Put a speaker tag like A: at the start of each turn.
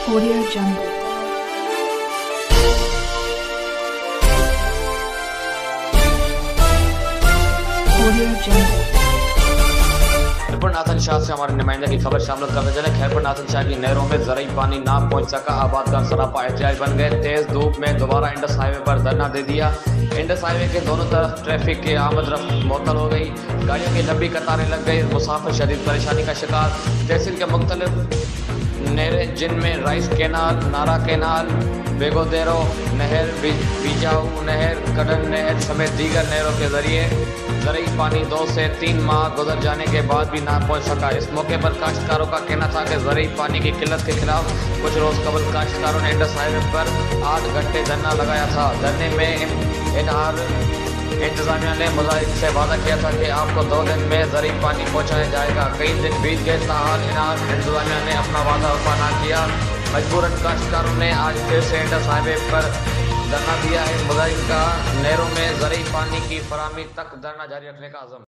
A: Audio Jungle. Audio Jungle.
B: Khyber Nathan Shah से हमारे नुमाइंदा की खबर शामिल करते चले। खैबर नाथन शाह की नहरों में ज़रई पानी ना पहुंच सका, आबादगार सरापा एहतियाज बन गए। तेज धूप में दोबारा इंडस हाईवे पर धरना दे दिया। इंडस हाईवे के दोनों तरफ ट्रैफिक की आमद रफ्त मुअत्तल हो गई, गाड़ियों की लंबी कतारें लग गई, मुसाफिर शदीद परेशानी का शिकार। तहसील के मुख्तलिफ नहरें जिनमें राइस कैनाल, नारा कैनाल, बेगोदेरो नहर, बीजाऊ नहर, कडन नहर समेत दीगर नहरों के जरिए ज़रई पानी 2 से 3 माह गुजर जाने के बाद भी ना पहुंच सका। इस मौके पर काश्तकारों का कहना था कि ज़रई पानी की किल्लत के खिलाफ कुछ रोज़ कबल काश्तकारों ने इंडस हाईवे पर 8 घंटे धरना लगाया था। धरने में इंतजामिया ने मुजाहिरीन से वादा किया था कि आपको 2 दिन में ज़रई पानी पहुंचाया जाएगा। कई दिन बीत गए, ताहाल इंतजामिया ने अपना वादा वफा न किया। मजबूरन काश्तकारों ने आज फिर से इंडस हाईवे पर धरना दिया है। मुजाहिरीन का नहरों में ज़रई पानी की फराहमी तक धरना जारी रखने का अज़म।